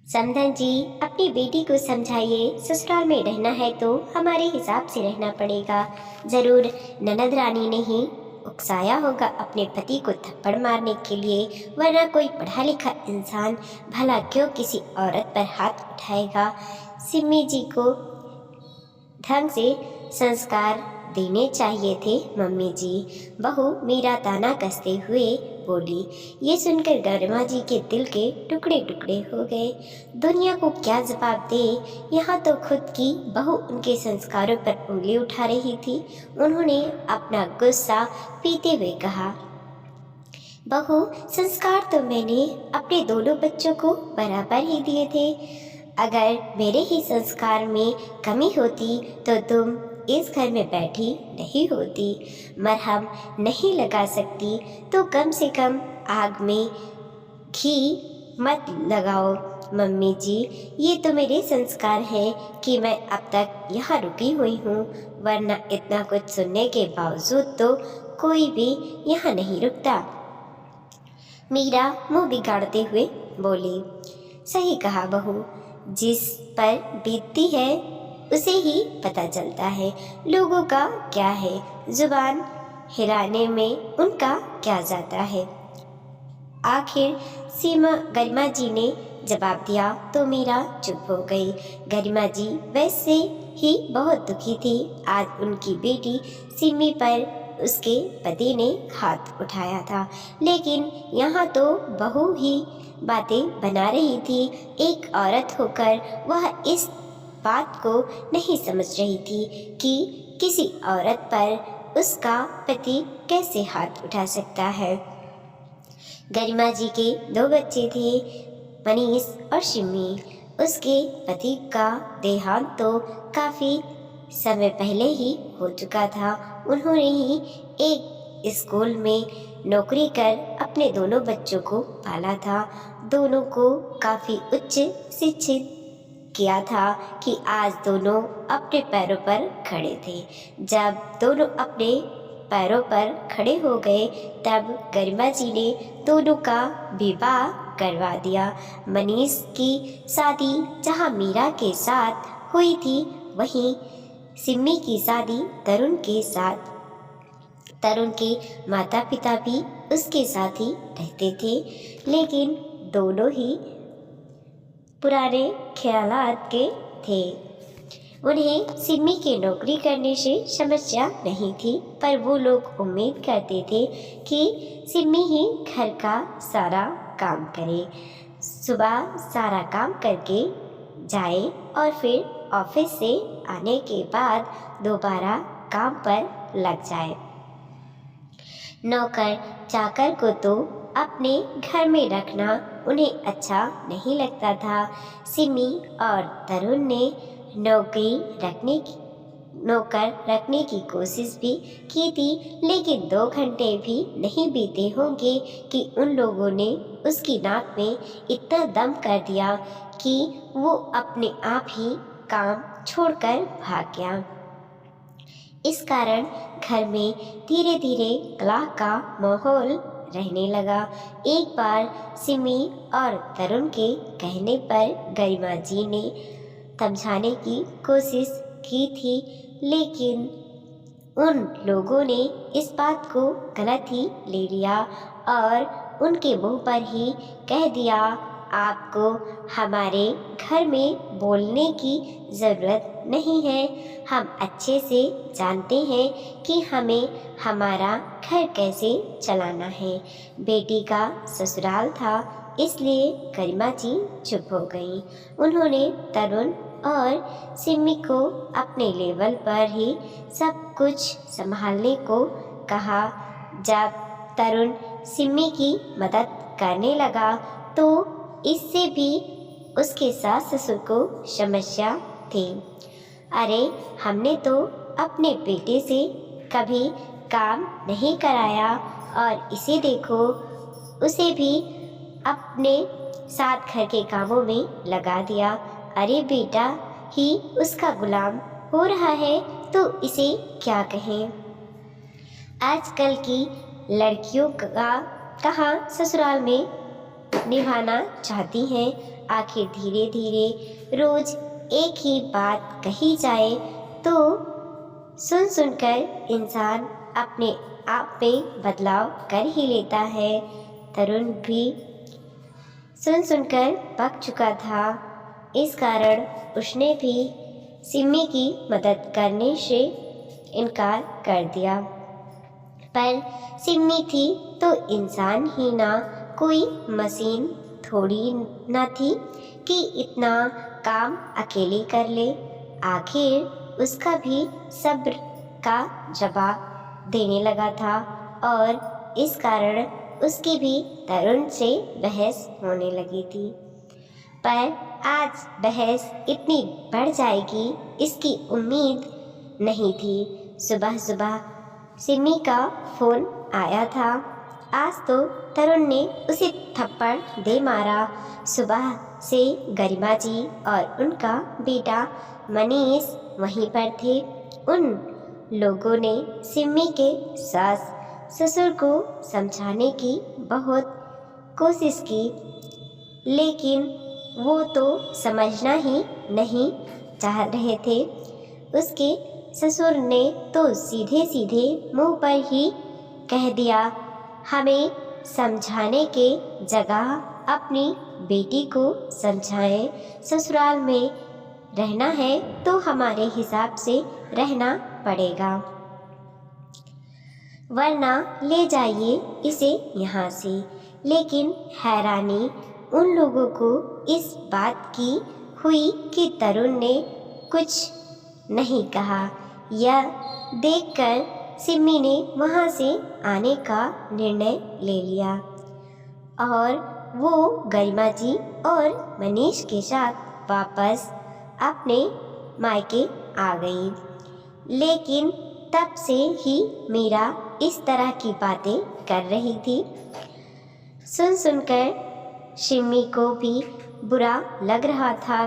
समधन जी, अपनी बेटी को समझाइए, ससुराल में रहना है तो हमारे हिसाब से रहना पड़ेगा। ज़रूर ननद रानी ने ही उकसाया होगा अपने पति को थप्पड़ मारने के लिए, वरना कोई पढ़ा लिखा इंसान भला क्यों किसी औरत पर हाथ उठाएगा। सिम्मी जी को ढंग से संस्कार देने चाहिए थे मम्मी जी। बहू मीरा ताना कसते हुए बोली। ये सुनकर गरिमा जी के दिल के टुकड़े टुकड़े हो गए। दुनिया को क्या जवाब दे, यहाँ तो खुद की बहू उनके संस्कारों पर उंगली उठा रही थी। उन्होंने अपना गुस्सा पीते हुए कहा, बहू, संस्कार तो मैंने अपने दोनों बच्चों को बराबर ही दिए थे। अगर मेरे ही संस्कार में कमी होती तो तुम इस घर में बैठी नहीं होती। मरहम नहीं लगा सकती तो कम से कम आग में घी मत लगाओ। मम्मी जी, ये तो मेरे संस्कार हैं कि मैं अब तक यहाँ रुकी हुई हूँ, वरना इतना कुछ सुनने के बावजूद तो कोई भी यहाँ नहीं रुकता। मीरा मुंह बिगाड़ते हुए बोली, सही कहा बहू, जिस पर बीतती है उसे ही पता चलता है लोगों का क्या है, जुबान हिलाने में उनका क्या जाता है। आखिर गरिमा जी ने जवाब दिया तो मीरा चुप हो गई। गरिमा जी वैसे ही बहुत दुखी थी। आज उनकी बेटी सिमी पर उसके पति ने हाथ उठाया था, लेकिन यहाँ तो बहू ही बातें बना रही थी। एक औरत होकर वह इस बात को नहीं समझ रही थी कि किसी औरत पर उसका पति कैसे हाथ उठा सकता है। गरिमा जी के 2 बच्चे थे, मनीष और शिमी। उसके पति का देहांत तो काफ़ी समय पहले ही हो चुका था। उन्होंने ही एक स्कूल में नौकरी कर अपने दोनों बच्चों को पाला था। दोनों को काफ़ी उच्च शिक्षित किया था कि आज दोनों अपने पैरों पर खड़े थे। जब दोनों अपने पैरों पर खड़े हो गए तब गरिमा जी ने दोनों का विवाह करवा दिया। मनीष की शादी जहां मीरा के साथ हुई थी, वहीं सिम्मी की शादी तरुण के साथ। तरुण के माता पिता भी उसके साथ ही रहते थे, लेकिन दोनों ही पुराने ख्यालात के थे। उन्हें सिम्मी के नौकरी करने से समस्या नहीं थी, पर वो लोग उम्मीद करते थे कि सिम्मी ही घर का सारा काम करे, सुबह सारा काम करके जाए और फिर ऑफिस से आने के बाद दोबारा काम पर लग जाए। नौकर चाकर को तो अपने घर में रखना उन्हें अच्छा नहीं लगता था। सिमी और तरुण ने नौकर रखने की कोशिश भी की थी, लेकिन 2 घंटे भी नहीं बीते होंगे कि उन लोगों ने उसकी नाक में इतना दम कर दिया कि वो अपने आप ही काम छोड़कर भाग गया। इस कारण घर में धीरे धीरे कलह का माहौल रहने लगा। एक बार सिमी और तरुण के कहने पर गरिमा जी ने समझाने की कोशिश की थी, लेकिन उन लोगों ने इस बात को गलत ही ले लिया और उनके मुंह पर ही कह दिया, आपको हमारे घर में बोलने की ज़रूरत नहीं है। हम अच्छे से जानते हैं कि हमें हमारा घर कैसे चलाना है। बेटी का ससुराल था, इसलिए गरिमा जी चुप हो गई। उन्होंने तरुण और सिमी को अपने लेवल पर ही सब कुछ संभालने को कहा। जब तरुण सिमी की मदद करने लगा तो इससे भी उसके सास ससुर को समस्या थी। अरे, हमने तो अपने बेटे से कभी काम नहीं कराया और इसे देखो, उसे भी अपने साथ घर के कामों में लगा दिया। अरे, बेटा ही उसका गुलाम हो रहा है तो इसे क्या कहें। आजकल की लड़कियों का कहाँ ससुराल में निभाना चाहती हैं। आखिर धीरे धीरे रोज एक ही बात कही जाए तो सुन सुनकर इंसान अपने आप में बदलाव कर ही लेता है। तरुण भी सुन सुनकर पक चुका था। इस कारण उसने भी सिमी की मदद करने से इनकार कर दिया। पर सिमी थी तो इंसान ही ना, कोई मशीन थोड़ी ना थी कि इतना काम अकेले कर ले। आखिर उसका भी सब्र का जवाब देने लगा था और इस कारण उसकी भी तरुण से बहस होने लगी थी। पर आज बहस इतनी बढ़ जाएगी इसकी उम्मीद नहीं थी। सुबह सुबह सिमी का फोन आया था। आज तो तरुण ने उसे थप्पड़ दे मारा। सुबह से गरिमा जी और उनका बेटा मनीष वहीं पर थे। उन लोगों ने सिमी के सास ससुर को समझाने की बहुत कोशिश की, लेकिन वो तो समझना ही नहीं चाह रहे थे। उसके ससुर ने तो सीधे सीधे मुंह पर ही कह दिया, हमें समझाने के जगह अपनी बेटी को समझाएं। ससुराल में रहना है तो हमारे हिसाब से रहना पड़ेगा, वरना ले जाइए इसे यहाँ से। लेकिन हैरानी उन लोगों को इस बात की हुई कि तरुण ने कुछ नहीं कहा। यह देखकर सिमी ने वहाँ से आने का निर्णय ले लिया और वो गरिमा जी और मनीष के साथ वापस अपने मायके आ गई। लेकिन तब से ही मीरा इस तरह की बातें कर रही थी। सुन सुनकर सिमी को भी बुरा लग रहा था।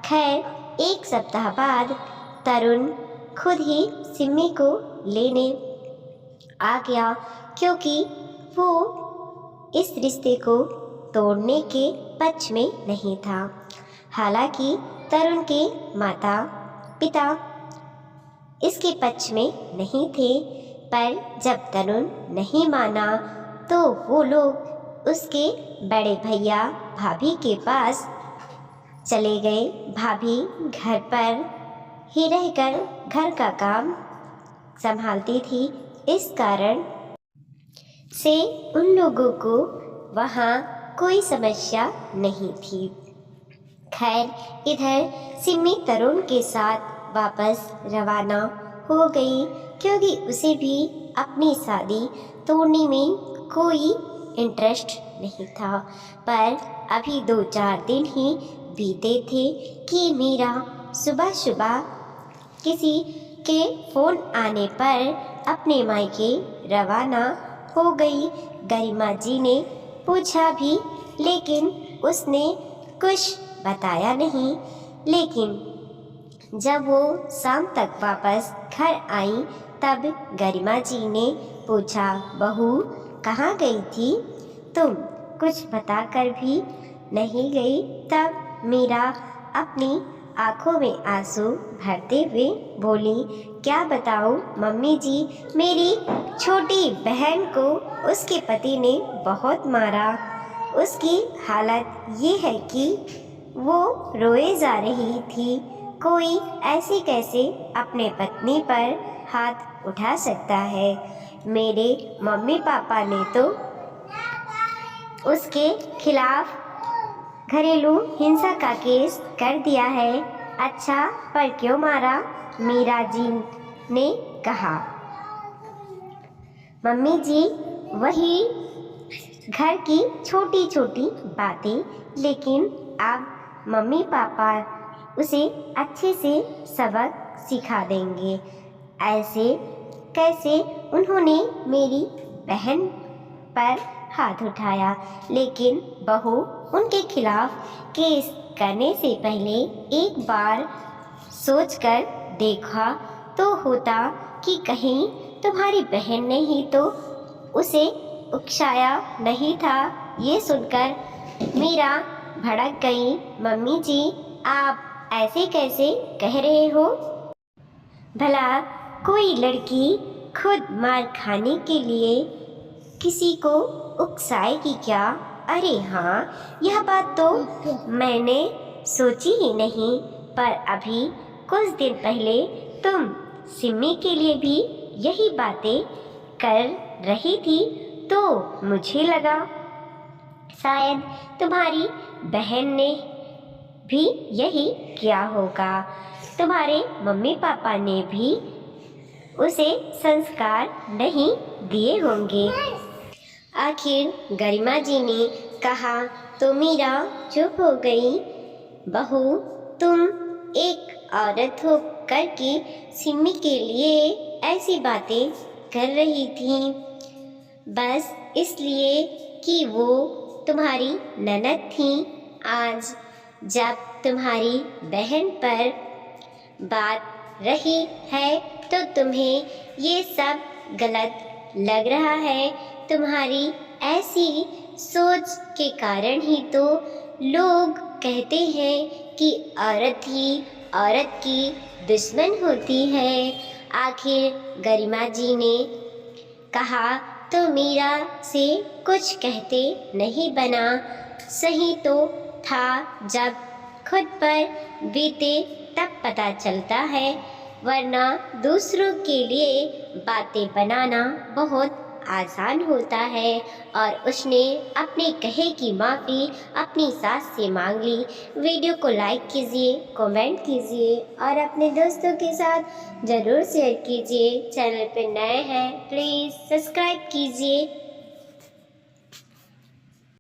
खैर एक सप्ताह बाद तरुण खुद ही सिमी को लेने आ गया, क्योंकि वो इस रिश्ते को तोड़ने के पक्ष में नहीं था। हालांकि तरुण के माता पिता इसके पक्ष में नहीं थे, पर जब तरुण नहीं माना तो वो लोग उसके बड़े भैया भाभी के पास चले गए। भाभी घर पर ही रहकर घर का काम संभालती थी। इस कारण से उन लोगों को वहाँ कोई समस्या नहीं थी। खैर इधर सिमी तरुण के साथ वापस रवाना हो गई, क्योंकि उसे भी अपनी शादी तोड़ने में कोई इंटरेस्ट नहीं था। पर अभी 2-4 दिन ही बीते थे कि मीरा सुबह सुबह किसी के फ़ोन आने पर अपने मायके रवाना हो गई। गरिमा जी ने पूछा भी, लेकिन उसने कुछ बताया नहीं। लेकिन जब वो शाम तक वापस घर आई तब गरिमा जी ने पूछा, बहू कहाँ गई थी तुम? कुछ बताकर भी नहीं गई। तब मीरा अपनी आंखों में आंसू भरते हुए बोली, क्या बताऊं मम्मी जी, मेरी छोटी बहन को उसके पति ने बहुत मारा। उसकी हालत ये है कि वो रोए जा रही थी। कोई ऐसे कैसे अपने पत्नी पर हाथ उठा सकता है। मेरे मम्मी पापा ने तो उसके खिलाफ घरेलू हिंसा का केस कर दिया है। अच्छा, पर क्यों मारा? मीरा जी ने कहा। मम्मी जी, वही घर की छोटी छोटी बातें, लेकिन अब मम्मी पापा उसे अच्छे से सबक सिखा देंगे। ऐसे कैसे उन्होंने मेरी बहन पर हाथ उठाया? लेकिन बहू, उनके खिलाफ केस करने से पहले एक बार सोचकर देखा तो होता कि कहीं तुम्हारी बहन ने ही तो उसे उकसाया नहीं था। ये सुनकर मीरा भड़क गई। मम्मी जी, आप ऐसे कैसे कह रहे हो? भला कोई लड़की खुद मार खाने के लिए किसी को उकसाएगी क्या? अरे हाँ, यह बात तो मैंने सोची ही नहीं। पर अभी कुछ दिन पहले तुम सिमी के लिए भी यही बातें कर रही थी, तो मुझे लगा शायद तुम्हारी बहन ने भी यही किया होगा। तुम्हारे मम्मी पापा ने भी उसे संस्कार नहीं दिए होंगे। आखिर गरिमा जी ने कहा तो मीरा चुप हो गई। बहू, तुम एक औरत हो करके सिमी के लिए ऐसी बातें कर रही थी बस इसलिए कि वो तुम्हारी ननद थी। आज जब तुम्हारी बहन पर बात रही है तो तुम्हें ये सब गलत लग रहा है। तुम्हारी ऐसी सोच के कारण ही तो लोग कहते हैं कि औरत ही औरत की दुश्मन होती है। आखिर गरिमा जी ने कहा तो मीरा से कुछ कहते नहीं बना। सही तो था, जब खुद पर बीते तब पता चलता है, वरना दूसरों के लिए बातें बनाना बहुत आसान होता है। और उसने अपने कहे की माफ़ी अपनी सास से मांग ली। वीडियो को लाइक कीजिए, कमेंट कीजिए और अपने दोस्तों के साथ ज़रूर शेयर कीजिए। चैनल पर नए हैं प्लीज़ सब्सक्राइब कीजिए।